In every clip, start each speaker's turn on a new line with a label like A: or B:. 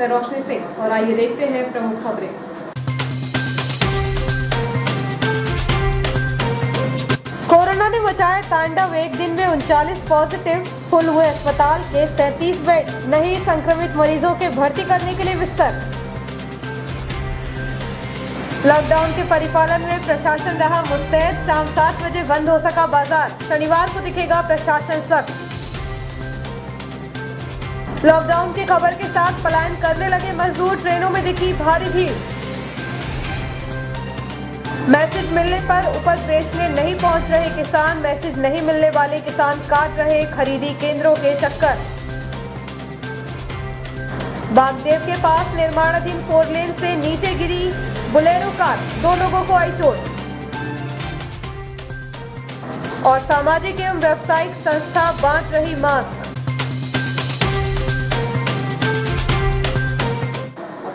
A: मैं रोशनी सिंह और आइए देखते हैं प्रमुख खबरें। कोरोना ने मचाया तांडव, एक दिन में 39 पॉजिटिव, फुल हुए अस्पताल के 37 बेड, नहीं संक्रमित मरीजों के भर्ती करने के लिए बिस्तर। लॉकडाउन के परिपालन में प्रशासन रहा मुस्तैद, शाम 7 बजे बंद हो सका बाजार, शनिवार को दिखेगा प्रशासन सख्त। लॉकडाउन की खबर के साथ पलायन करने लगे मजदूर, ट्रेनों में दिखी भारी भीड़। मैसेज मिलने पर उपज बेचने नहीं पहुंच रहे किसान, मैसेज नहीं मिलने वाले किसान काट रहे खरीदी केंद्रों के चक्कर। बागदेव के पास निर्माणाधीन 4 लेन से नीचे गिरी बोलेरो कार, 2 लोगों को आई चोट। और सामाजिक एवं व्यावसायिक संस्था बांट रही मास्क।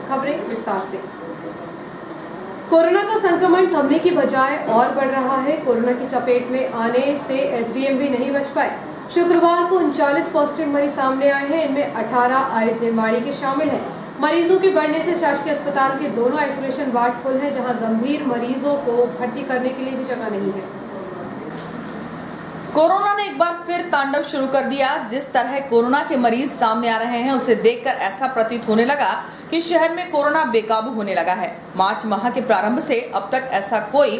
A: खबरें विस्तार से। कोरोना का संक्रमण थमने की बजाय और बढ़ रहा है। कोरोना की चपेट में आने से एसडीएम भी नहीं बच पाए। शुक्रवार को 39 पॉजिटिव मरीज सामने आए हैं, इनमें 18 आयुध निर्माणी के शामिल हैं। मरीजों के बढ़ने से शासकीय अस्पताल के दोनों आइसोलेशन वार्ड फुल हैं, जहां गंभीर मरीजों को भर्ती करने के लिए भी जगह नहीं है।
B: कोरोना ने एक बार फिर तांडव शुरू कर दिया। जिस तरह कोरोना के मरीज सामने आ रहे हैं, उसे देखकर ऐसा प्रतीत होने लगा कि शहर में कोरोना बेकाबू होने लगा है। मार्च माह के प्रारंभ से अब तक ऐसा कोई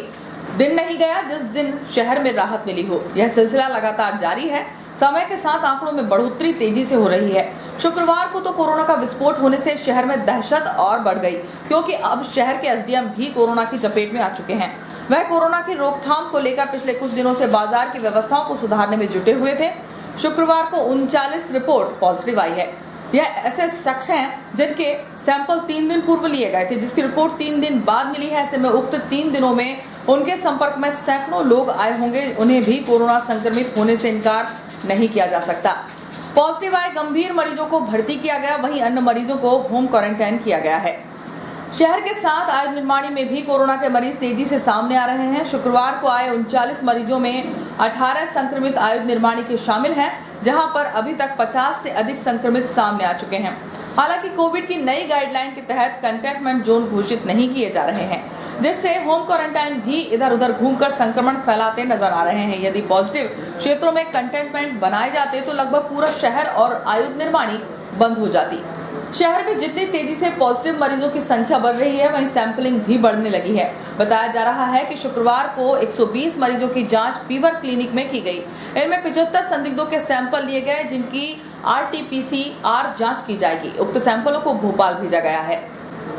B: दिन नहीं गया जिस दिन शहर में राहत मिली हो। यह सिलसिला लगातार जारी है। समय के साथ आंकड़ों में बढ़ोतरी तेजी से हो रही है। शुक्रवार को तो कोरोना का विस्फोट होने से शहर में दहशत और बढ़ गई, क्योंकि अब शहर के एसडीएम भी कोरोना की चपेट में आ चुके हैं। वह कोरोना की रोकथाम को लेकर पिछले कुछ दिनों से बाजार की व्यवस्थाओं को सुधारने में जुटे हुए थे। शुक्रवार को 39 रिपोर्ट पॉजिटिव आई है। यह ऐसे शख्स हैं जिनके सैंपल 3 दिन पूर्व लिए गए थे, जिसकी रिपोर्ट 3 दिन बाद मिली है। ऐसे में उक्त 3 दिनों में उनके संपर्क में सैकड़ों लोग आए होंगे। उन्हें भी कोरोना संक्रमित होने से इनकार नहीं किया जा सकता। पॉजिटिव आए गंभीर मरीजों को भर्ती किया गया, वहीं अन्य मरीजों को होम क्वारंटाइन किया गया है। शहर के साथ आयुध निर्माणी में भी कोरोना के मरीज तेजी से सामने आ रहे हैं। शुक्रवार को आए 39 मरीजों में 18 संक्रमित आयुध निर्माणी के शामिल हैं, जहां पर अभी तक 50 से अधिक संक्रमित सामने आ चुके हैं। हालांकि कोविड की नई गाइडलाइन के तहत कंटेनमेंट जोन घोषित नहीं किए जा रहे हैं, जिससे होम क्वारंटाइन भी इधर उधर घूमकर संक्रमण फैलाते नजर आ रहे हैं। यदि पॉजिटिव क्षेत्रों में कंटेनमेंट बनाए जाते तो लगभग पूरा शहर और आयुध निर्माणी बंद हो जाती। शहर में जितनी तेजी से पॉजिटिव मरीजों की संख्या बढ़ रही है, वहीं सैंपलिंग भी बढ़ने लगी है। बताया जा रहा है कि शुक्रवार को 120 मरीजों की जांच फीवर क्लिनिक में की गई। इनमें 75 संदिग्धों के सैंपल लिए गए, जिनकी RT-PCR जांच की जाएगी। उक्त सैंपलों को भोपाल भेजा गया है।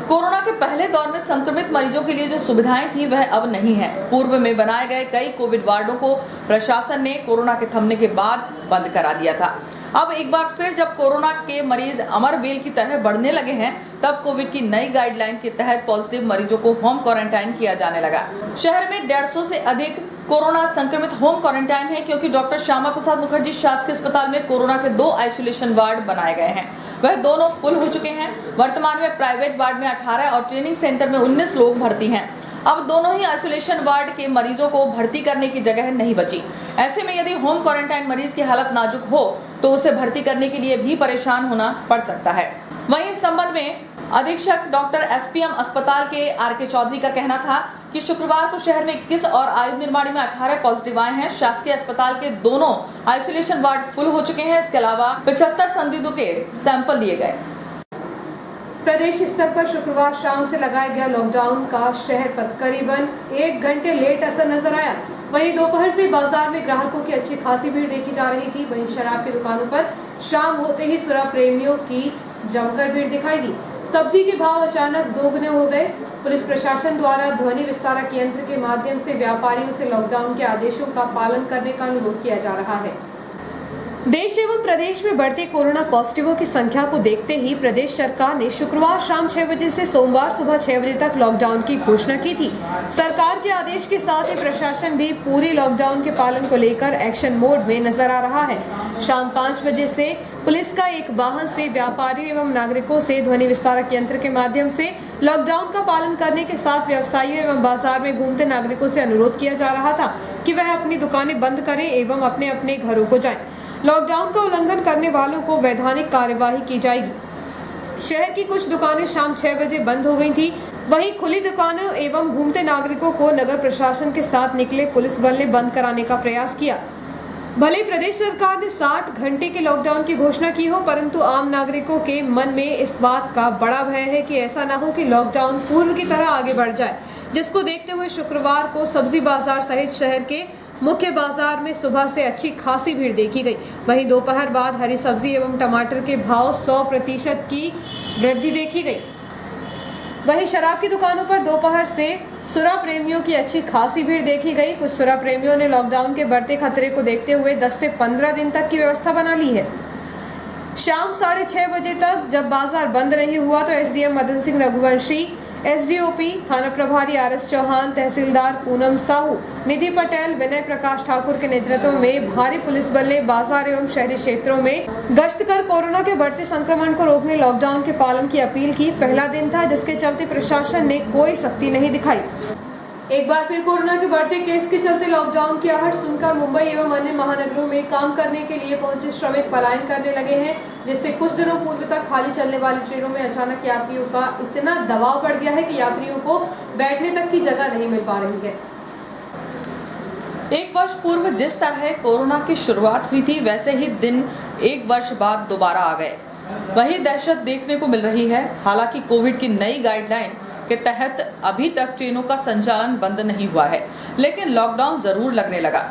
B: कोरोना के पहले दौर में संक्रमित मरीजों के लिए जो सुविधाएं थी वह अब नहीं है। पूर्व में बनाए गए कई कोविड वार्डों को प्रशासन ने कोरोना के थमने के बाद बंद करा दिया था। अब एक बार फिर जब कोरोना के मरीज अमरबेल की तरह बढ़ने लगे हैं, तब कोविड की नई गाइडलाइन के तहत पॉजिटिव मरीजों को होम क्वारंटाइन किया जाने लगा। शहर में 150 से अधिक कोरोना संक्रमित होम क्वारंटाइन है, क्योंकि डॉक्टर श्यामा प्रसाद मुखर्जी शासकीय अस्पताल में कोरोना के 2 आइसोलेशन वार्ड बनाए गए हैं। वह दोनों फुल हो चुके हैं। वर्तमान में प्राइवेट वार्ड में 18 और ट्रेनिंग सेंटर में 19 लोग भर्ती हैं। अब दोनों ही आइसोलेशन वार्ड के मरीजों को भर्ती करने की जगह नहीं बची। ऐसे में यदि होम क्वारंटाइन मरीज की हालत नाजुक हो तो उसे भर्ती करने के लिए भी परेशान होना पड़ सकता है। वहीं इस संबंध में अधीक्षक डॉक्टर SPM अस्पताल के RK चौधरी का कहना था कि शुक्रवार को शहर में 21 और आयुध निर्माणी में 18 पॉजिटिव आए हैं। शासकीय अस्पताल के दोनों आइसोलेशन वार्ड फुल हो चुके हैं। इसके अलावा 75 संदिग्धों के सैंपल लिए गए।
A: प्रदेश स्तर पर शुक्रवार शाम से लगाया गया लॉकडाउन का शहर पर करीबन 1 घंटे लेट असर नजर आया। वहीं दोपहर से बाजार में ग्राहकों की अच्छी खासी भीड़ देखी जा रही थी। वहीं शराब की दुकानों पर शाम होते ही शराब प्रेमियों की जमकर भीड़ दिखाई दी। सब्जी के भाव अचानक दोगुने हो गए। पुलिस प्रशासन द्वारा ध्वनि विस्तारक यंत्र के माध्यम से व्यापारियों से लॉकडाउन के आदेशों का पालन करने का अनुरोध किया जा रहा है। देश एवं प्रदेश में बढ़ते कोरोना पॉजिटिवों की संख्या को देखते ही प्रदेश सरकार ने शुक्रवार शाम 6 बजे से सोमवार सुबह 6 बजे तक लॉकडाउन की घोषणा की थी। सरकार के आदेश के साथ ही प्रशासन भी पूरी लॉकडाउन के पालन को लेकर एक्शन मोड में नजर आ रहा है। शाम 5 बजे से पुलिस का एक वाहन से व्यापारियों एवं नागरिकों से ध्वनि विस्तारक यंत्र के माध्यम से लॉकडाउन का पालन करने के साथ व्यवसायियों एवं बाजार में घूमते नागरिकों से अनुरोध किया जा रहा था कि वह अपनी दुकानें बंद करें एवं अपने अपने घरों को जाएं। लॉकडाउन का उल्लंघन करने वालों को वैधानिक कार्यवाही की जाएगी। शहर की कुछ दुकानें शाम 6 बजे बंद हो गई थी। वहीं खुली दुकानों एवं घूमते नागरिकों को नगर प्रशासन के साथ निकले पुलिस बल ने बंद कराने का प्रयास किया। भले ही प्रदेश सरकार ने 60 घंटे के लॉकडाउन की घोषणा की हो, परंतु आम नागरिकों के मन में इस बात का बड़ा भय है कि ऐसा न हो कि लॉकडाउन पूर्व की तरह आगे बढ़ जाए, जिसको देखते हुए शुक्रवार को सब्जी बाजार सहित शहर के मुख्य बाजार में सुबह से अच्छी खासी भीड़ देखी गई। वहीं दोपहर बाद हरी सब्जी एवं टमाटर के भाव 100% की वृद्धि देखी गई। वहीं शराब की दुकानों पर दोपहर से सुरा प्रेमियों की अच्छी खासी भीड़ देखी गई। कुछ सुरा प्रेमियों ने लॉकडाउन के बढ़ते खतरे को देखते हुए 10 से 15 दिन तक की व्यवस्था बना ली है। शाम 6:30 बजे तक जब बाजार बंद नहीं हुआ तो एसडीएम मदन सिंह रघुवंशी, एसडीओपी थाना प्रभारी आरएस चौहान, तहसीलदार पूनम साहू, निधि पटेल, विनय प्रकाश ठाकुर के नेतृत्व में भारी पुलिस बल ने बाजार एवं शहरी क्षेत्रों में गश्त कर कोरोना के बढ़ते संक्रमण को रोकने लॉकडाउन के पालन की अपील की। पहला दिन था जिसके चलते प्रशासन ने कोई सख्ती नहीं दिखाई। एक बार फिर कोरोना के बढ़ते केस के चलते लॉकडाउन की आहट सुनकर मुंबई एवं अन्य महानगरों में काम करने के लिए पहुंचे श्रमिक पलायन करने लगे हैं, जिससे कुछ दिनों पूर्व तक खाली चलने वाली ट्रेनों में अचानक यात्रियों का इतना दबाव बढ़ गया है कि यात्रियों को बैठने तक की जगह नहीं मिल पा रही है।
B: एक वर्ष पूर्व जिस तरह कोरोना की शुरुआत हुई थी, वैसे ही दिन एक वर्ष बाद दोबारा आ गए। वही दहशत देखने को मिल रही है। हालांकि कोविड की नई गाइडलाइन के तहत अभी तक ट्रेनों का संचालन बंद नहीं हुआ है, लेकिन लॉकडाउन जरूर लगने लगा।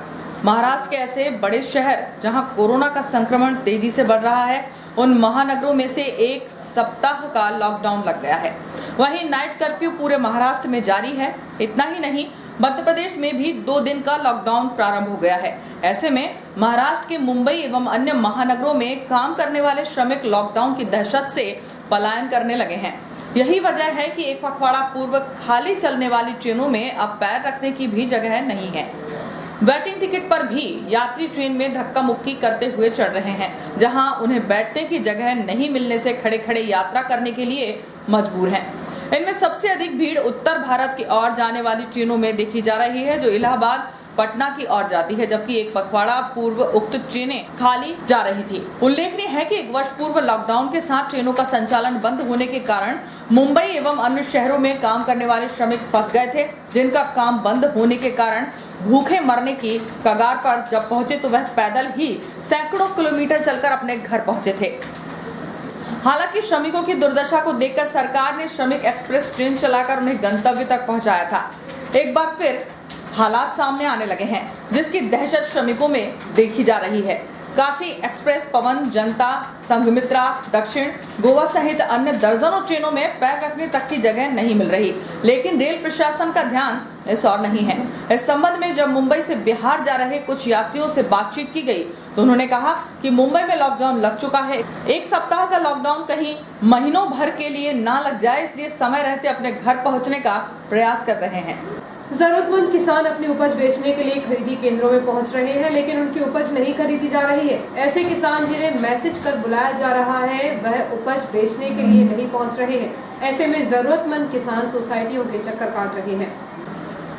B: महाराष्ट्र के ऐसे बड़े शहर जहां कोरोना का संक्रमण तेजी से बढ़ रहा है, उन महानगरों में से एक सप्ताह का लॉकडाउन लग गया है। वहीं नाइट कर्फ्यू पूरे महाराष्ट्र में जारी है। इतना ही नहीं, मध्य प्रदेश में भी 2 दिन का लॉकडाउन प्रारंभ हो गया है। ऐसे में महाराष्ट्र के मुंबई एवं अन्य महानगरों में काम करने वाले श्रमिक लॉकडाउन की दहशत से पलायन करने लगे हैं। यही वजह है कि एक पखवाड़ा पूर्व खाली चलने वाली ट्रेनों में अब पैर रखने की भी जगह नहीं है। वेटिंग टिकट पर भी यात्री ट्रेन में धक्का मुक्की करते हुए चढ़ रहे हैं, जहां उन्हें बैठने की जगह नहीं मिलने से खड़े खड़े यात्रा करने के लिए मजबूर हैं। इनमें सबसे अधिक भीड़ उत्तर भारत की ओर जाने वाली ट्रेनों में देखी जा रही है, जो इलाहाबाद पटना की ओर जाती है, जबकि एक पखवाड़ा पूर्व उक्त ट्रेनें खाली जा रही थी। उल्लेखनीय है कि एक वर्ष पूर्व लॉकडाउन के साथ ट्रेनों का संचालन बंद होने के कारण मुंबई एवं अन्य शहरों में काम करने वाले श्रमिक फंस गए थे, जिनका काम बंद होने के कारण भूखे मरने की कगार पर जब पहुंचे तो वह पैदल ही सैकड़ों किलोमीटर चलकर अपने घर पहुंचे थे। हालांकि श्रमिकों की दुर्दशा को देखकर सरकार ने श्रमिक एक्सप्रेस ट्रेन चलाकर उन्हें गंतव्य तक पहुंचाया था। एक बार फिर हालात सामने आने लगे हैं, जिसकी दहशत श्रमिकों में देखी जा रही है। काशी एक्सप्रेस, पवन, जनता, संघमित्रा, दक्षिण, गोवा सहित अन्य दर्जनों ट्रेनों में पैर रखने तक की जगह नहीं मिल रही, लेकिन रेल प्रशासन का ध्यान इस ओर नहीं है। इस संबंध में जब मुंबई से बिहार जा रहे कुछ यात्रियों से बातचीत की गई तो उन्होंने कहा कि मुंबई में लॉकडाउन लग चुका है। एक सप्ताह का लॉकडाउन कहीं महीनों भर के लिए ना लग जाए, इसलिए समय रहते अपने घर पहुंचने का प्रयास कर रहे हैं।
A: जरूरतमंद किसान अपनी उपज बेचने के लिए खरीदी केंद्रों में पहुंच रहे हैं, लेकिन उनकी उपज नहीं खरीदी जा रही है। ऐसे किसान जिन्हें मैसेज कर बुलाया जा रहा है, वह उपज बेचने के लिए नहीं पहुंच रहे हैं। ऐसे में जरूरतमंद किसान सोसाइटियों के चक्कर काट रहे हैं।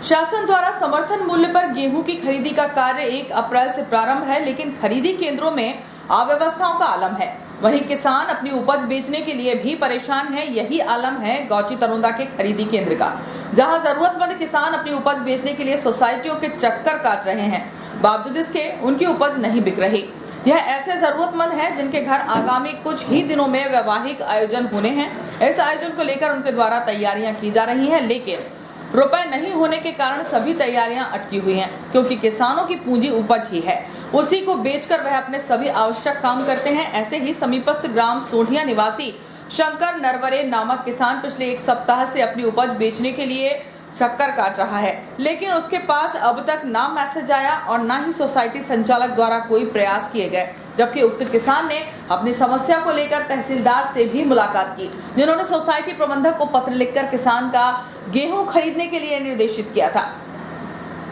B: शासन द्वारा समर्थन मूल्य पर गेहूं की खरीदी का कार्य 1 अप्रैल से प्रारंभ है, लेकिन खरीदी केंद्रों में अव्यवस्थाओं का आलम है। वहीं किसान अपनी उपज बेचने के लिए भी परेशान है। यही आलम है गौची तरोंदा के खरीदी केंद्र का, जहां जरूरतमंद किसान अपनी उपज बेचने के लिए सोसाइटियों के चक्कर काट रहे हैं। बावजूद इसके उनकी उपज नहीं बिक रही। यह ऐसे जरूरतमंद हैं जिनके घर आगामी कुछ ही दिनों में वैवाहिक आयोजन होने हैं। इस आयोजन को लेकर उनके द्वारा तैयारियां की जा रही हैं, लेकिन रुपए नहीं होने के कारण सभी तैयारियां अटकी हुई हैं, क्योंकि किसानों की पूंजी उपज ही है, उसी को बेचकर वह अपने सभी आवश्यक काम करते हैं। ऐसे ही समीपस्थ ग्राम सोढ़िया निवासी शंकर नरवरे नामक किसान पिछले 1 सप्ताह से अपनी उपज बेचने के लिए चक्कर काट रहा है, लेकिन उसके पास अब तक ना मैसेज आया और ना ही सोसाइटी संचालक द्वारा कोई प्रयास किए गए। जबकि उक्त किसान ने अपनी समस्या को लेकर तहसीलदार से भी मुलाकात की, जिन्होंने सोसाइटी प्रबंधक को पत्र लिखकर किसान का गेहूं खरीदने के लिए निर्देशित किया था।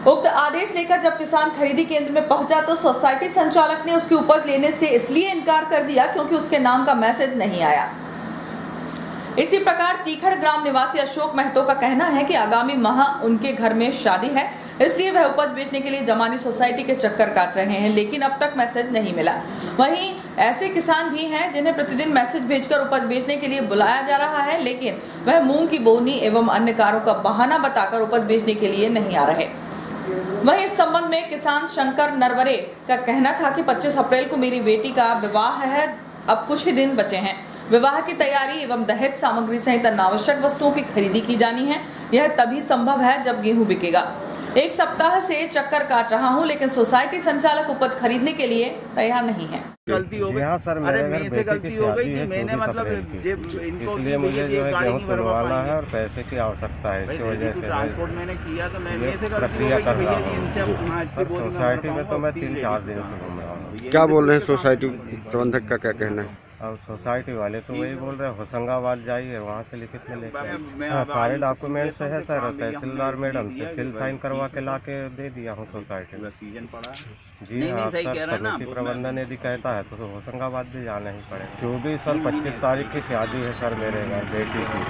B: उक्त आदेश लेकर जब किसान खरीदी केंद्र में पहुंचा तो सोसाइटी संचालक ने उसकी उपज लेने से इसलिए इनकार कर दिया क्योंकि उसके नाम का मैसेज नहीं आया। इसी प्रकार तीखड़ ग्राम निवासी अशोक महतो का कहना है कि आगामी माह उनके घर में शादी है, इसलिए वह उपज बेचने के लिए जमानी सोसाइटी के चक्कर काट रहे हैं, लेकिन अब तक मैसेज नहीं मिला। वहीं ऐसे किसान भी हैं जिन्हें प्रतिदिन मैसेज भेजकर उपज बेचने के लिए बुलाया जा रहा है, लेकिन वह मूंग की बोनी एवं अन्य कार्यों का बहाना बताकर उपज बेचने के लिए नहीं आ रहे। वहीं इस संबंध में किसान शंकर नरवरे का कहना था कि 25 अप्रैल को मेरी बेटी का विवाह है, अब कुछ ही दिन बचे हैं। विवाह की तैयारी एवं दहेज सामग्री सहित अनावश्यक वस्तुओं की खरीदी की जानी है। यह तभी संभव है जब गेहूं बिकेगा। एक सप्ताह से चक्कर काट रहा हूं, लेकिन सोसाइटी संचालक उपज खरीदने के लिए तैयार नहीं है।
C: गलती हो गई।
D: यहाँ सर
C: अरे
D: मेरे घर
C: मेरे से
D: बेटी
C: गलती
D: की
C: हो गई
D: शादी
C: थी,
D: है
C: मैंने
D: 24
C: मतलब
D: अप्रैल की।
C: इनको
D: इसलिए मुझे जो है
C: गाड़ी
D: गेहूँ
C: नहीं भरवा
D: तुलवाना है
C: पाएंगे।
D: और पैसे की आवश्यकता है। इसकी वजह से
C: ट्रांसपोर्ट मैंने किया तो मैं
D: ये
C: मेरे से गलती हो
D: प्रक्रिया
C: गई
D: कर
C: कि
D: रहा
C: भैया जी
D: हूँ।
C: इनसे अपना इसकी बोली में
D: सोसाइटी में तो मैं
C: तीन
D: 3-4 दिन से घूम रहा हूँ।
E: क्या बोल रहे हैं सोसाइटी प्रबंधक का क्या कहना है?
D: और सोसाइटी वाले तो वही बोल रहे हैं होशंगाबाद जाइए, वहाँ से लिखित में लेके
C: मैं
D: हाँ,
C: अब
D: सारे
C: आई-
D: डॉक्यूमेंट्स है सर।
C: ये
D: तहसीलदार
C: हमने
D: मैडम
C: किया
D: से
C: कि
D: सिल
C: भाई
D: साइन करवा के
C: ये
D: ला के दे दिया हूँ सोसाइटी में।
C: सीजन पड़ा
D: जी
C: नहीं,
D: हाँ
C: सही
D: सर,
C: कह रहे हैं ना,
D: समिति
C: वो
D: प्रबंधन यदि कहता है तो होशंगाबाद भी जाना ही पड़ेगा। 24 और 25 तारीख की शादी है सर मेरे घर बेटी की,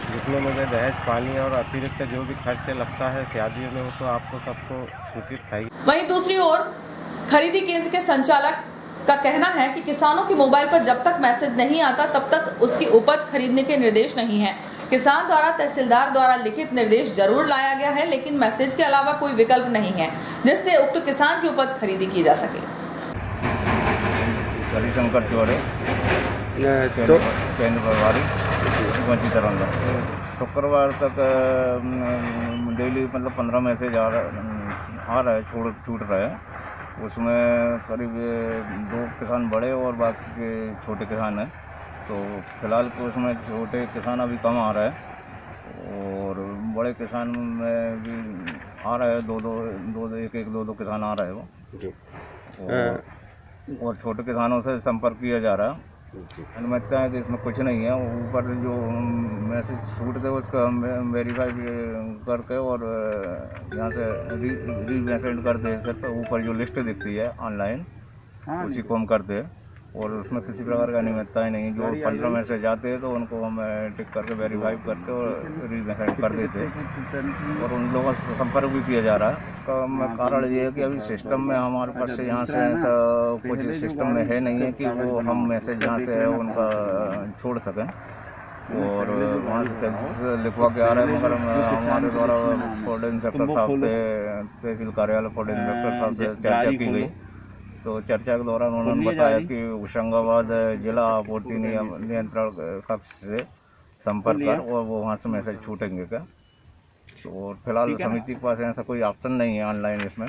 D: जिसमें मुझे दहेज पानी और अतिरिक्त जो भी खर्चे लगता है शादी में वो तो आपको सबको सूचित है।
B: वहीं दूसरी ओर खरीदी केंद्र के संचालक का कहना है कि किसानों के मोबाइल पर जब तक मैसेज नहीं आता तब तक उसकी उपज खरीदने के निर्देश नहीं है। किसान द्वारा तहसीलदार द्वारा लिखित निर्देश जरूर लाया गया है, लेकिन मैसेज के अलावा कोई विकल्प नहीं है जिससे उक्त किसान की उपज खरीदी की जा सके।
F: हरिशंकर चौरे
E: तो
F: केंद्र प्रभारी पंचीकरण। शुक्रवार तक डेली मतलब 15 मैसेज आ रहा है, छूट रहा है। उसमें करीब 2 किसान बड़े और बाकी के छोटे किसान हैं। तो फिलहाल तो उसमें छोटे किसान अभी कम आ रहा है और बड़े किसान में भी आ रहा है, दो किसान आ रहे हैं वो। और छोटे किसानों से संपर्क किया जा रहा है। अनुमति है कि इसमें कुछ नहीं है। ऊपर जो मैसेज छूट दे उसका हम वेरीफाई करके और यहाँ से री मैसेज कर दे सर। तो ऊपर जो लिस्ट दिखती है ऑनलाइन उसी को हम करते हैं और उसमें किसी प्रकार का अनियमितता नहीं। जो 15 मैसेज जाते हैं तो उनको हम टिक करके वेरीफाई करके और री मैसेज कर देते हैं और उन लोगों से संपर्क भी किया जा रहा है। उसका कारण ये है कि अभी सिस्टम में हमारे पास से यहाँ से ऐसा कुछ सिस्टम में है नहीं है कि वो हम मैसेज यहाँ से उनका छोड़ सकें और वहाँ से लिखवा के आ रहे हैं। मगर हमारे द्वारा फूड इंस्पेक्टर साहब से, तहसील कार्यालय फूड इंस्पेक्टर साहब से चर्चा की गई। तो चर्चा के दौरान उन्होंने बताया कि होशंगाबाद जिला आपूर्ति नियंत्रण कक्ष से संपर्क कर और वो वहाँ से मैसेज छूटेंगे क्या। तो फिलहाल समिति के पास ऐसा कोई ऑप्शन नहीं है ऑनलाइन इसमें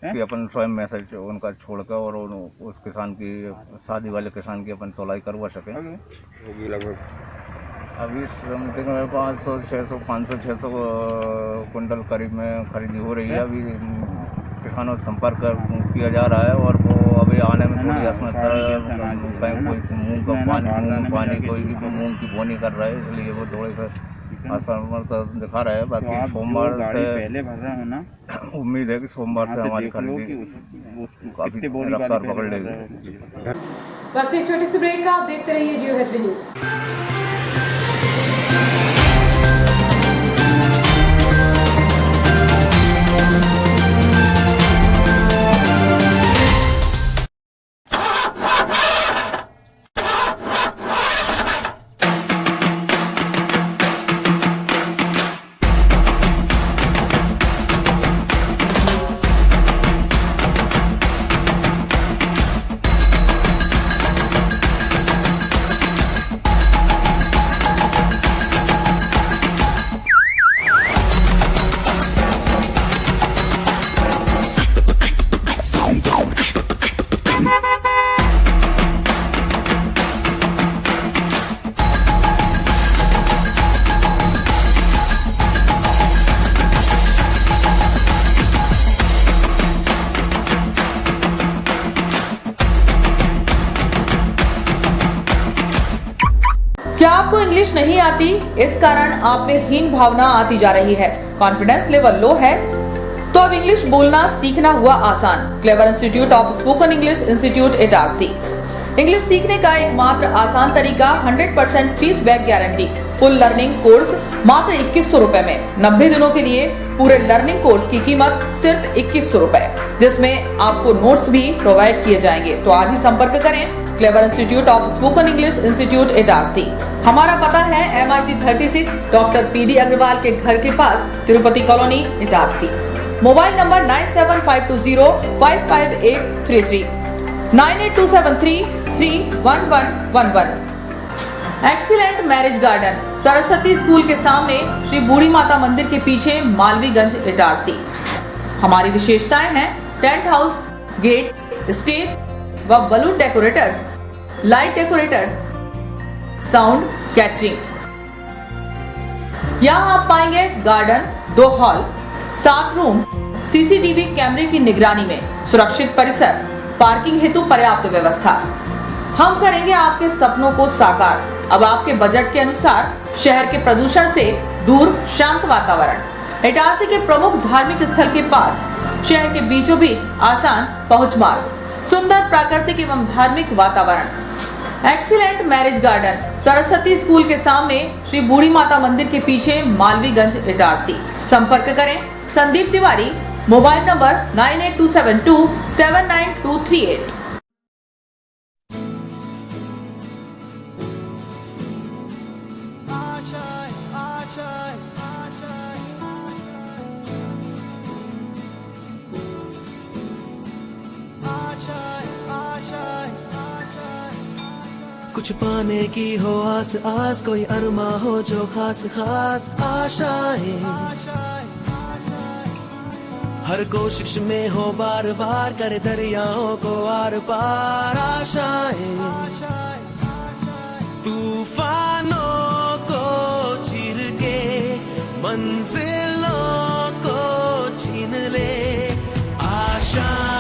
F: कि अपन स्वयं मैसेज उनका छोड़कर और उस किसान की शादी वाले किसान की अपन तोलाई करवा सकें।
E: लगभग
F: अभी समथिंग में 500-600 कुंटल करीब में खरीदी हो रही है। अभी किसानों से संपर्क किया जा रहा है और वो अभी आने में थोड़ी असमर्थ, कहीं कोई मूंग का पानी कोई भी मूंग की बोनी कर रहा है, इसलिए वो थोड़े से असमर्थ दिखा रहा है। बाकी सोमवार से
C: पहले भर रहा हूँ ना,
F: उम्मीद है कि सोमवार से हमारी खरीदी काफी रफ्तार पकड़ लेगी।
A: वक्त एक छोटी सी ब्रेक का, आप देखते रहिए जियो हेल्थ न्यूज।
B: क्या आपको इंग्लिश नहीं आती? इस कारण आप में हीन भावना आती जा रही है, कॉन्फिडेंस लेवल लो है, तो अब इंग्लिश बोलना सीखना हुआ आसान। Clever institute of spoken English institute Itarsi. English सीखने का एकमात्र आसान तरीका 100% fees back guarantee. Full learning course मात्र 2100 रुपए में। 90 दिनों के लिए पूरे लर्निंग कोर्स की कीमत सिर्फ 2100 रुपए, जिसमें आपको नोट्स भी प्रोवाइड किए जाएंगे। तो आज ही संपर्क करें clever institute of spoken English institute Itarsi. हमारा पता है MIG 36 डॉक्टर PD अग्रवाल के घर के पास, Tirupati colony, Itarsi. Mobile number 9752055833, 9827331111। Excellent marriage garden Saraswati school के सामने, श्री बूढ़ी माता मंदिर के पीछे, मालवीगंज, इटारसी। हमारी विशेषताएं हैं टेंट हाउस, गेट, स्टेज व balloon decorators, light decorators, sound, catering. यहाँ आप पाएंगे गार्डन, 2 हॉल, 7 रूम, CCTV कैमरे की निगरानी में, सुरक्षित परिसर, पार्किंग हेतु पर्याप्त व्यवस्था। हम करेंगे आपके सपनों को साकार। अब आपके बजट के अनुसार शहर के प्रदूषण से दूर, शांत वातावरण, इटारसी के प्रमुख धार्मिक स्थल के पास, शहर के बीचों बीच आसान पहुंच मार्ग, सुंदर प्राकृतिक एवं धार्मिक वातावरण। Excellent marriage garden Saraswati school के सामने, श्री बूढ़ी माता मंदिर के पीछे, मालवीगंज, इटारसी। संपर्क करें संदीप तिवारी, मोबाइल नंबर 9827279238।
G: कुछ पाने की हो आस आस, कोई अरमा हो जो खास खास आशाएं। हर कोशिश में हो बार बार, करे दरियाओं को आर पार आशाएं। तूफानों को चीर के मंजिलों को छीन ले आशाएं।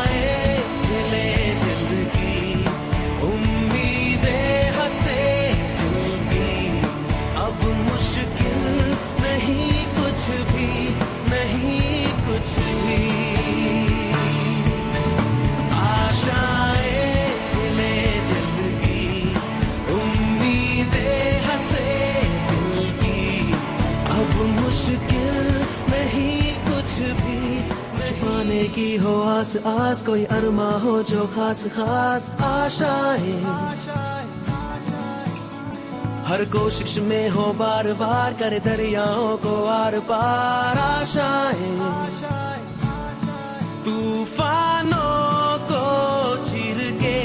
G: की हो आस आस, कोई अरमा हो जो खास खास आशाएं। हर कोशिश में हो बार बार, करे दरियाओं को आर पार आशाएं। तूफानों को चीर के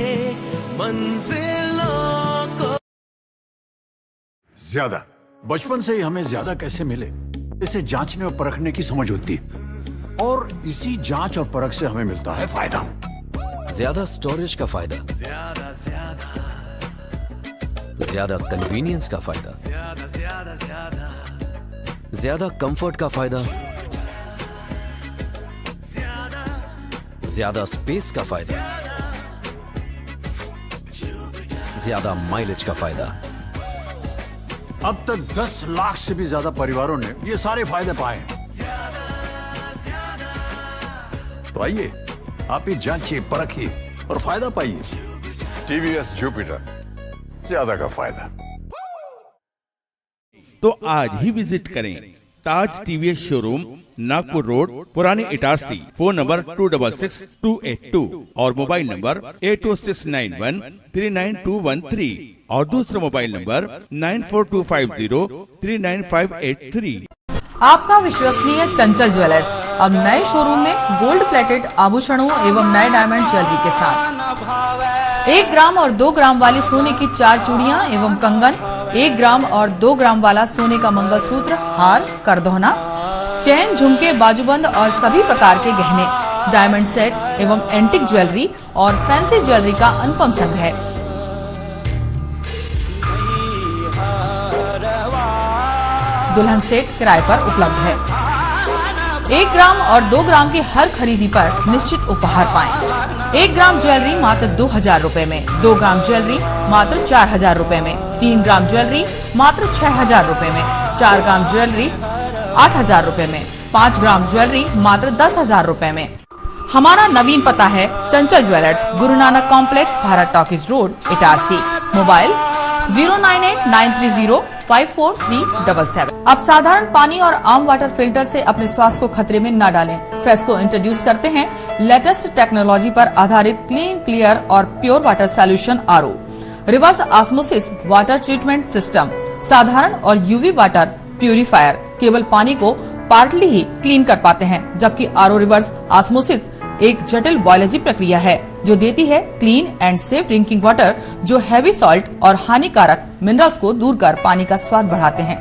G: मंजिलों को।
H: ज्यादा बचपन से ही हमें ज्यादा कैसे मिले, इसे जांचने और परखने की समझ होती है, और इसी जांच और परख से हमें मिलता है फायदा।
I: ज्यादा स्टोरेज का फायदा, ज्यादा कन्वीनियंस का फायदा, ज्यादा कंफर्ट का फायदा, ज्यादा स्पेस का फायदा, ज्यादा माइलेज का फायदा।
H: अब तक 10 लाख से भी ज्यादा परिवारों ने ये सारे फायदे पाए हैं। तो आइए आप ही जांचिए, परखिए और फायदा पाइए। TVS जुपिटर, ज्यादा का फायदा।
J: तो आज ही विजिट करें ताज TVS शोरूम, नागपुर रोड, पुराने इटारसी। फोन नंबर 266282 और मोबाइल नंबर 80691399213 और दूसरा मोबाइल नंबर 9425039583।
B: आपका विश्वसनीय चंचल ज्वेलर्स अब नए शोरूम में गोल्ड प्लेटेड आभूषणों एवं नए डायमंड ज्वेलरी के साथ 1 ग्राम और 2 ग्राम वाली सोने की 4 चूड़ियां एवं कंगन, 1 ग्राम और 2 ग्राम वाला सोने का मंगलसूत्र, हार, करदोहना, चैन, झुमके, बाजूबंद और सभी प्रकार के गहने, डायमंड सेट एवं एंटिक ज्वेलरी और फैंसी ज्वेलरी का अनुपम संग्रह। दुल्हन सेट किराए पर उपलब्ध है। 1 ग्राम और 2 ग्राम की हर खरीदी पर निश्चित उपहार पाएं। 1 ग्राम ज्वेलरी मात्र 2000 रुपए में, 2 ग्राम ज्वेलरी मात्र 4000 रुपए में, 3 ग्राम ज्वेलरी मात्र 6000 रुपए में, 4 ग्राम ज्वेलरी 8000 रुपए में, 5 ग्राम ज्वेलरी मात्र 10000 रुपए में। हमारा नवीन पता है चंचल jewellers, Guru Nanak complex, Bharat talkies road, Itarsi. Mobile 09893054377। अब साधारण पानी और आम वाटर फिल्टर से अपने स्वास्थ्य को खतरे में न डालें। फ्रेस्को इंट्रोड्यूस करते हैं लेटेस्ट टेक्नोलॉजी पर आधारित क्लीन, क्लियर और pure water solution RO, reverse osmosis water treatment system, साधारण और यूवी वाटर प्यूरिफायर केवल पानी को पार्टली ही क्लीन कर पाते हैं, जबकि आरओ रिवर्स ऑस्मोसिस एक जटिल बायोलॉजी प्रक्रिया है जो देती है clean and safe drinking water, जो हैवी सॉल्ट और हानिकारक मिनरल्स को दूर कर पानी का स्वाद बढ़ाते हैं।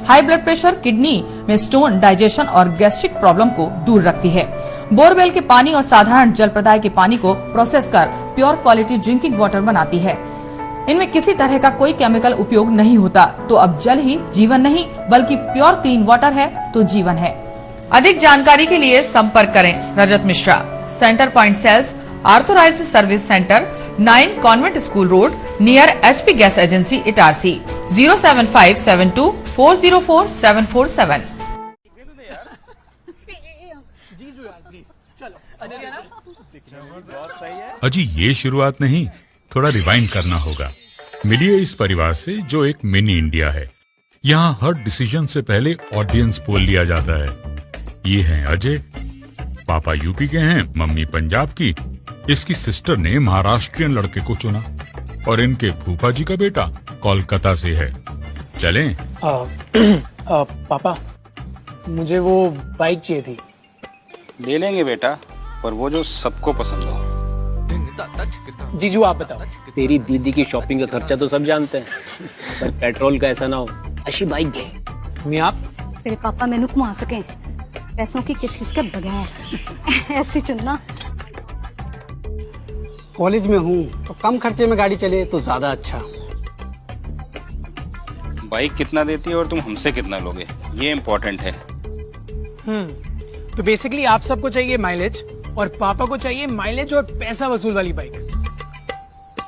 B: हाई ब्लड प्रेशर, किडनी में स्टोन, डाइजेशन और गैस्ट्रिक प्रॉब्लम को दूर रखती है। बोरवेल के पानी और साधारण जल प्रदाय के पानी को प्रोसेस कर प्योर क्वालिटी ड्रिंकिंग वाटर बनाती है। इनमें किसी तरह का कोई केमिकल उपयोग नहीं होता। तो अब जल ही जीवन नहीं बल्कि प्योर क्लीन वाटर है तो जीवन है। अधिक जानकारी के लिए संपर्क करें Rajat Mishra, centre point sales, authorised service centre, 9 convent school road, near HP gas agency, Itarsi. 07572404747।
H: अजी ये शुरुआत नहीं, थोड़ा रिवाइंड करना होगा। मिलिए इस परिवार से जो एक मिनी इंडिया है। यहाँ हर डिसीजन से पहले ऑडियंस पोल लिया जाता है। ये हैं अजय, पापा यूपी के हैं, मम्मी पंजाब की। इसकी सिस्टर ने महाराष्ट्रियन लड़के को चुना और इनके फूफा जी का बेटा कोलकाता से है। चलें?
K: पापा मुझे वो बाइक चाहिए थी।
C: ले लेंगे बेटा, पर वो जो सबको पसंद हो।
K: जीजू आप बताओ।
L: तेरी दीदी की शॉपिंग का खर्चा तो सब जानते हैं, पर पेट्रोल का ऐसा ना हो। अच्छी बाइक है।
K: मैं आप
M: तेरे पापा मैनू घुमा सके पैसों की किचकिच के बगैर। ऐसी चुनना।
K: कॉलेज में हूँ तो कम खर्चे में गाड़ी चले तो ज्यादा अच्छा।
C: बाइक कितना देती है और तुम हमसे कितना लोगे, ये इम्पोर्टेंट है।
K: तो बेसिकली आप सबको चाहिए माइलेज और पापा को चाहिए माइलेज और पैसा वसूल वाली बाइक।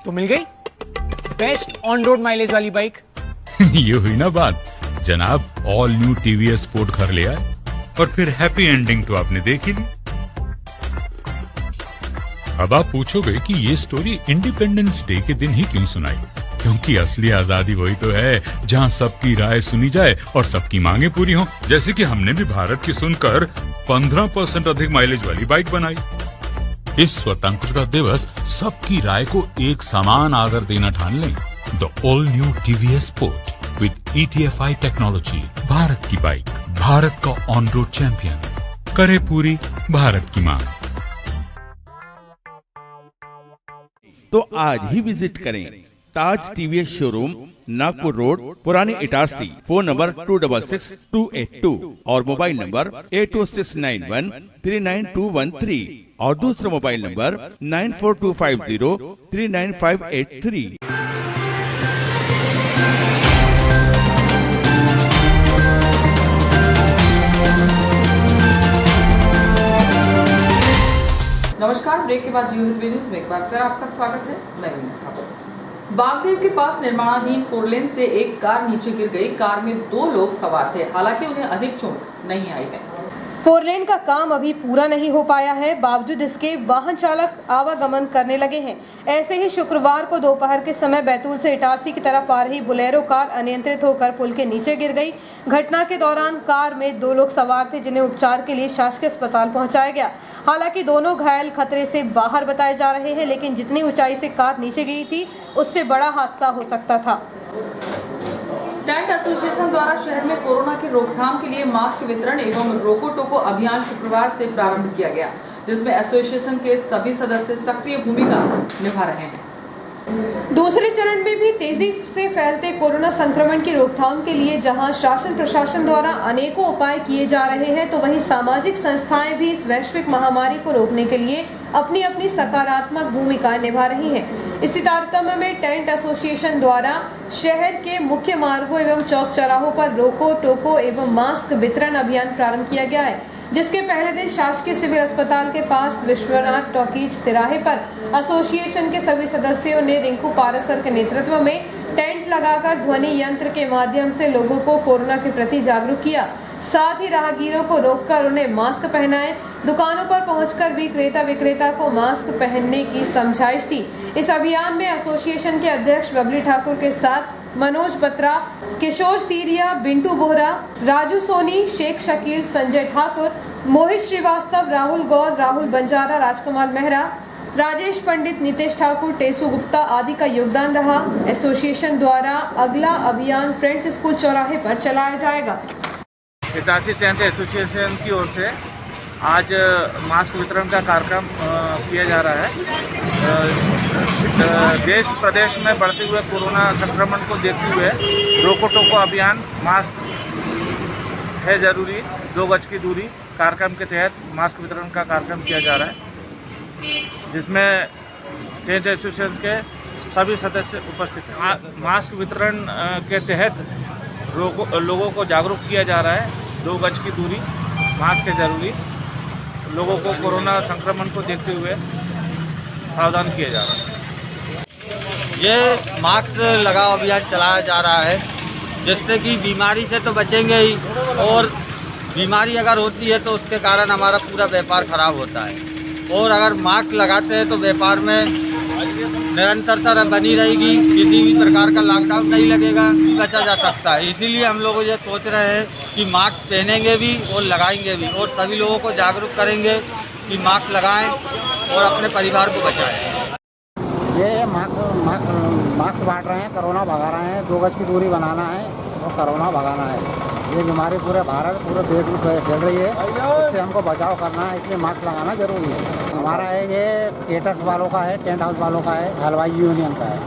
K: तो मिल गई बेस्ट ऑन रोड माइलेज वाली बाइक।
H: ये हुई ना बात। जनाब ऑल न्यू TVS स्पोर्ट घर ले आए और फिर हैप्पी एंडिंग तो आपने देख ही ली। अब आप पूछोगे कि ये स्टोरी इंडिपेंडेंस डे के दिन ही क्यों सुनाई? क्योंकि असली आजादी वही तो है जहां सबकी राय सुनी जाए और सबकी मांगे पूरी हो। जैसे कि हमने भी भारत की सुनकर 15% अधिक माइलेज वाली बाइक बनाई। इस स्वतंत्रता दिवस सबकी राय को एक समान आदर देना ठान लें। The all new TVS sport with ETFI technology, Bharat की बाइक, भारत का ऑन रोड चैंपियन, करे पूरी भारत की मांग।
J: तो आज ही विजिट करें ताज TVS शोरूम, नागपुर रोड, पुरानी इटारसी। फोन नंबर 266282 और मोबाइल नंबर 82691399213 और दूसरा मोबाइल नंबर 9425039583।
B: नमस्कार, ब्रेक के बाद जियो हिंद न्यूज में एक बार फिर आपका स्वागत है। मैं मीना ठाकुर। बागदेव के पास निर्माणाधीन 4 लेन से एक कार नीचे गिर गई। कार में 2 लोग सवार थे, हालांकि उन्हें अधिक चोट नहीं आई है।
A: 4 लेन का काम अभी पूरा नहीं हो पाया है, बावजूद इसके वाहन चालक आवागमन करने लगे हैं। ऐसे ही शुक्रवार को दोपहर के समय बैतूल से इटारसी की तरफ आ रही बोलेरो कार अनियंत्रित होकर पुल के नीचे गिर गई। घटना के दौरान कार में 2 लोग सवार थे, जिन्हें उपचार के लिए शासकीय अस्पताल पहुंचाया गया। हालांकि दोनों घायल खतरे से बाहर बताए जा रहे हैं, लेकिन जितनी ऊंचाई से कार नीचे गई थी उससे बड़ा हादसा हो सकता था।
B: टेंट एसोसिएशन द्वारा शहर में कोरोना की रोकथाम के लिए मास्क वितरण एवं रोको टोको अभियान शुक्रवार से प्रारंभ किया गया, जिसमें एसोसिएशन के सभी सदस्य सक्रिय भूमिका निभा रहे हैं।
A: दूसरे चरण में भी तेजी से फैलते कोरोना संक्रमण की रोकथाम के लिए जहां शासन प्रशासन द्वारा अनेकों उपाय किए जा रहे हैं, तो वहीं सामाजिक संस्थाएं भी इस वैश्विक महामारी को रोकने के लिए अपनी अपनी सकारात्मक भूमिका निभा रही हैं। इसी तारतम्य में टेंट एसोसिएशन द्वारा शहर के मुख्य मार्गों एवं चौक चौराहों पर रोको टोको एवं मास्क वितरण अभियान प्रारंभ किया गया है, जिसके पहले दिन शासकीय सिविल अस्पताल के पास विश्वनाथ टॉकीज तिराहे पर एसोसिएशन के सभी सदस्यों ने रिंकू पारसर के नेतृत्व में टेंट लगाकर ध्वनि यंत्र के माध्यम से लोगों को कोरोना के प्रति जागरूक किया। साथ ही राहगीरों को रोककर उन्हें मास्क पहनाएं। दुकानों पर पहुंचकर भी क्रेता विक्रेता को मास्क पहनने की समझाइश थी। इस अभियान में एसोसिएशन के अध्यक्ष बबली ठाकुर के साथ मनोज बत्रा, किशोर सीरिया, बिंटू बोहरा, राजू सोनी, शेख शकील, संजय ठाकुर, मोहित श्रीवास्तव, राहुल गौर, राहुल बंजारा, राजकुमार मेहरा, राजेश पंडित, नितेश ठाकुर, टेसू गुप्ता आदि का योगदान रहा। एसोसिएशन द्वारा अगला अभियान फ्रेंड्स स्कूल चौराहे पर चलाया जाएगा।
F: इटारसी टेंथ एसोसिएशन की ओर से आज मास्क वितरण का कार्यक्रम किया जा रहा है। देश प्रदेश में बढ़ते हुए कोरोना संक्रमण को देखते हुए रोको टोको अभियान मास्क है जरूरी 2 गज की दूरी कार्यक्रम के तहत मास्क वितरण का कार्यक्रम किया जा रहा है, जिसमें टेंथ एसोसिएशन के सभी सदस्य उपस्थित हैं। मास्क वितरण के तहत लोगों को जागरूक किया जा रहा है। 2 गज की दूरी मास्क है जरूरी। लोगों को कोरोना संक्रमण को देखते हुए सावधान किया जा रहा है।
N: ये मास्क लगाओ अभियान चलाया जा रहा है, जिससे कि बीमारी से तो बचेंगे ही, और बीमारी अगर होती है तो उसके कारण हमारा पूरा व्यापार खराब होता है। और अगर मास्क लगाते हैं तो व्यापार में निरंतरता बनी रहेगी, किसी भी प्रकार का लॉकडाउन नहीं लगेगा, बचा जा सकता है। इसीलिए हम लोग ये सोच रहे हैं कि मास्क पहनेंगे भी और लगाएंगे भी, और सभी लोगों को जागरूक करेंगे कि मास्क लगाएं और अपने परिवार को बचाएं।
O: ये मास्क बांट रहे हैं, कोरोना भगा रहे हैं। 2 गज की दूरी बनाना है और कोरोना भगाना है। ये बीमारी पूरे भारत पूरे देश में फैल रही है, इससे हमको बचाव करना है, इसलिए मास्क लगाना जरूरी है। हमारा है ये केटर्स वालों का है, टेंट हाउस वालों का है, हलवाई यूनियन का है।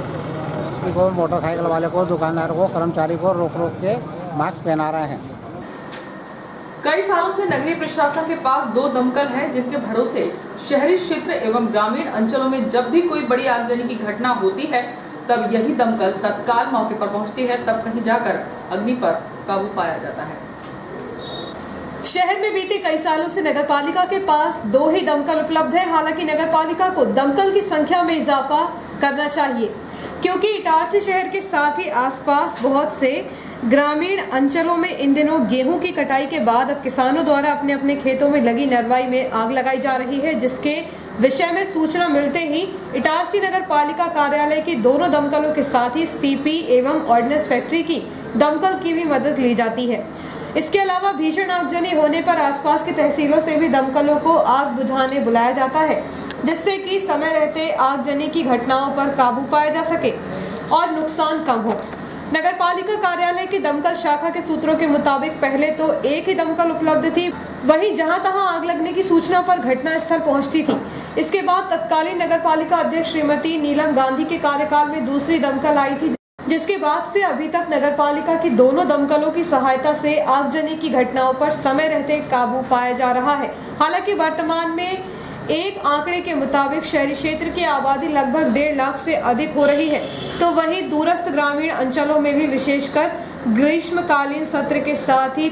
O: किसी को मोटरसाइकिल वाले को, दुकानदार को, कर्मचारी को रोक के मास्क पहना रहे हैं।
B: कई सालों से नगरीय प्रशासन के पास 2 दमकल हैं, जिनके भरोसे शहरी क्षेत्र एवं ग्रामीण अंचलों में जब भी कोई बड़ी आगजनी की घटना होती है तब यही दमकल तत्काल मौके पर पहुंचती है, तब कहीं जाकर अग्नि पर काबू पाया जाता है।
A: शहर में बीते कई सालों से नगरपालिका के पास 2 ही दमकल उपलब्ध है। हालांकि नगरपालिका को दमकल की संख्या में इजाफा करना चाहिए, क्योंकि इटारसी शहर के साथ ही आसपास बहुत से ग्रामीण अंचलों में इन दिनों गेहूं की कटाई के बाद अब किसानों द्वारा अपने अपने खेतों में लगी नरवाई में आग लगाई जा रही है, जिसके विषय में सूचना मिलते ही इटारसी नगर पालिका कार्यालय की दोनों दमकलों के साथ ही सीपी एवं ऑर्डिनेंस फैक्ट्री की दमकल की भी मदद ली जाती है। इसके अलावा भीषण आगजनी होने पर आसपास की तहसीलों से भी दमकलों को आग बुझाने बुलाया जाता है, जिससे कि समय रहते आगजनी की घटनाओं पर काबू पाया जा सके और नुकसान कम हो। नगर पालिका कार्यालय की दमकल शाखा के सूत्रों के मुताबिक पहले तो 1 ही दमकल उपलब्ध थी, वहीं जहां तहां आग लगने की सूचना पर घटना स्थल पहुंचती थी। इसके बाद तत्कालीन नगर पालिका अध्यक्ष श्रीमती नीलम गांधी के कार्यकाल में दूसरी दमकल आई थी, जिसके बाद से अभी तक नगर पालिका की दोनों दमकलों की सहायता से आगजनी की घटनाओं पर समय रहते काबू पाया जा रहा है। हालांकि वर्तमान में एक आंकड़े के मुताबिक शहरी क्षेत्र की आबादी लगभग 1.5 लाख से अधिक हो रही है, तो वहीं दूरस्थ ग्रामीण अंचलों में भी विशेषकर ग्रीष्मकालीन सत्र के साथ ही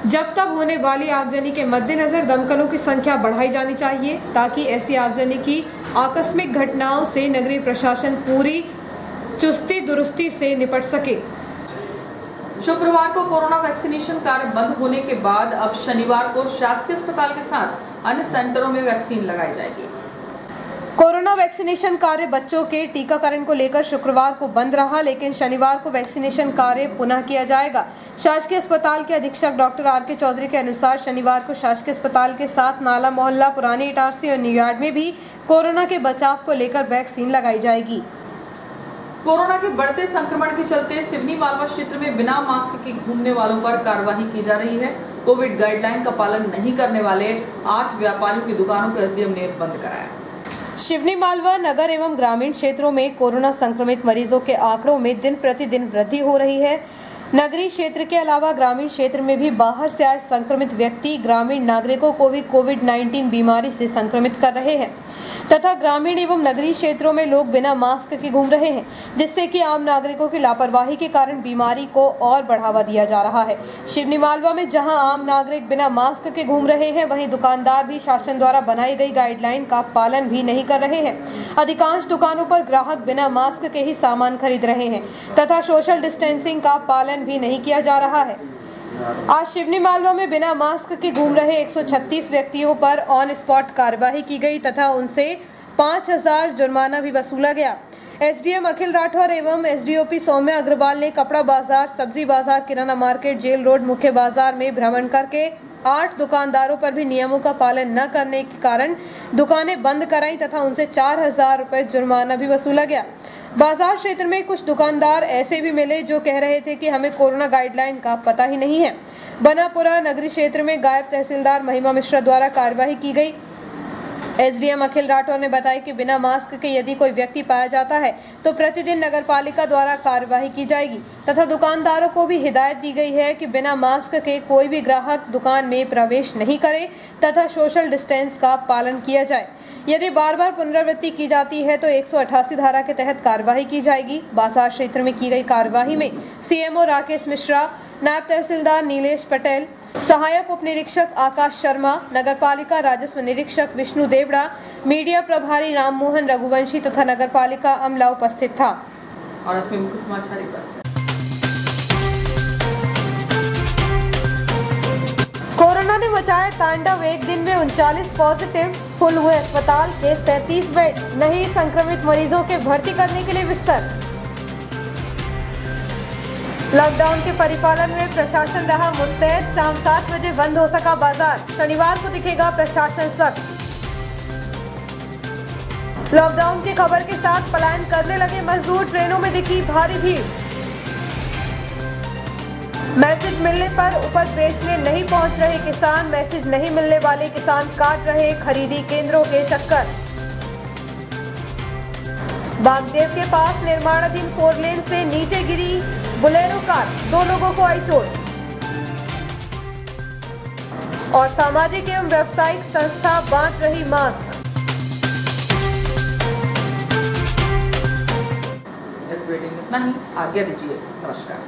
A: जब तब होने वाली आगजनी के मद्देनजर दमकलों की संख्या बढ़ाई जानी चाहिए, ताकि ऐसी आगजनी की आकस्मिक घटनाओं से नगरीय प्रशासन पूरी चुस्ती दुरुस्ती से निपट सके।
B: शुक्रवार को कोरोना वैक्सीनेशन कार्य बंद होने के बाद अब शनिवार को शासकीय अस्पताल के साथ अन्य सेंटरों में वैक्सीन लगाई जाएगी।
A: कोरोना वैक्सीनेशन कार्य बच्चों के टीकाकरण को लेकर शुक्रवार को बंद रहा, लेकिन शनिवार को वैक्सीनेशन कार्य पुनः किया जाएगा। शासकीय अस्पताल के अधीक्षक डॉक्टर आर.के. चौधरी के अनुसार शनिवार को शासकीय अस्पताल के साथ नाला मोहल्ला, पुरानी इटारसी और न्यूयार्ड में भी कोरोना के बचाव को लेकर वैक्सीन लगाई जाएगी।
B: कोरोना के बढ़ते संक्रमण के चलते सिवनी मालवा क्षेत्र में बिना मास्क के घूमने वालों पर कार्रवाई की जा रही है। कोविड गाइडलाइन का पालन नहीं करने वाले 8 व्यापारियों की दुकानों को एसडीएम ने बंद कराया।
A: सिवनी मालवा नगर एवं ग्रामीण क्षेत्रों में कोरोना संक्रमित मरीजों के आंकड़ों में दिन प्रतिदिन वृद्धि हो रही है। नगरीय क्षेत्र के अलावा ग्रामीण क्षेत्र में भी बाहर से आए संक्रमित व्यक्ति ग्रामीण नागरिकों को भी कोविड-19 बीमारी से संक्रमित कर रहे हैं तथा ग्रामीण एवं नगरीय क्षेत्रों में लोग बिना मास्क के घूम रहे हैं, जिससे कि आम नागरिकों की लापरवाही के कारण बीमारी को और बढ़ावा दिया जा रहा है। सिवनी मालवा में जहां आम नागरिक बिना मास्क के घूम रहे हैं, वहीं दुकानदार भी शासन द्वारा बनाई गई गाइडलाइन का पालन भी नहीं कर रहे हैं। अधिकांश दुकानों पर ग्राहक बिना मास्क के ही सामान खरीद रहे हैं तथा सोशल डिस्टेंसिंग का पालन भी नहीं किया जा रहा है। आज शिवनी मालवा में बिना मास्क के घूम रहे 136 व्यक्तियों पर ऑन स्पॉट कार्यवाही की गई तथा उनसे 5,000 जुर्माना भी वसूला गया। एसडीएम अखिल राठौर एवं एसडीओपी सौम्या अग्रवाल ने कपड़ा बाजार, सब्जी बाजार, किराना मार्केट, जेल रोड, मुख्य बाजार में भ्रमण करके 8 दुकानदारों पर भी नियमों का पालन न करने के कारण दुकानें बंद कराई तथा उनसे 4,000 रुपए जुर्माना भी वसूला गया। बाजार क्षेत्र में कुछ दुकानदार ऐसे भी मिले जो कह रहे थे कि हमें कोरोना गाइडलाइन का पता ही नहीं है। बनापुरा नगरी क्षेत्र में गायब तहसीलदार महिमा मिश्रा द्वारा कार्यवाही की गई। एसडीएम अखिल राठौर ने बताया कि बिना मास्क के यदि कोई व्यक्ति पाया जाता है तो प्रतिदिन नगरपालिका द्वारा कार्यवाही की जाएगी तथा दुकानदारों को भी हिदायत दी गई है कि बिना मास्क के कोई भी ग्राहक दुकान में प्रवेश नहीं करे तथा सोशल डिस्टेंस का पालन किया जाए। यदि बार बार पुनरावृत्ति की जाती है तो 188 धारा के तहत कार्यवाही की जाएगी। बाजार क्षेत्र में की गई कार्यवाही में सीएमओ राकेश मिश्रा, नायब तहसीलदार नीलेश पटेल, सहायक उप निरीक्षक आकाश शर्मा, नगरपालिका राजस्व निरीक्षक विष्णु देवड़ा, मीडिया प्रभारी राममोहन रघुवंशी तथा नगरपालिका अमला उपस्थित था।
B: और में मुख्य समाचार एक बार।
A: कोरोना ने मचाया तांडव, एक दिन में 39 पॉजिटिव, फुल हुए अस्पताल के 37 बेड, नहीं संक्रमित मरीजों के भर्ती करने के लिए बिस्तर। लॉकडाउन के परिपालन में प्रशासन रहा मुस्तैद, शाम 7 बजे बंद हो सका बाजार, शनिवार को दिखेगा प्रशासन सख्त। लॉकडाउन की खबर के साथ पलायन करने लगे मजदूर, ट्रेनों में दिखी भारी भीड़। मैसेज मिलने पर उपज बेचने नहीं पहुंच रहे किसान, मैसेज नहीं मिलने वाले किसान काट रहे खरीदी केंद्रों के चक्कर। बागदेव के पास निर्माणाधीन 4 लेन से नीचे गिरी बुलेरो कार, 2 लोगों को आई चोट। और सामाजिक एवं व्यावसायिक संस्था बांट रही मास्क।
B: इस बुलेटिन में इतना ही, आज्ञा दीजिए, नमस्कार।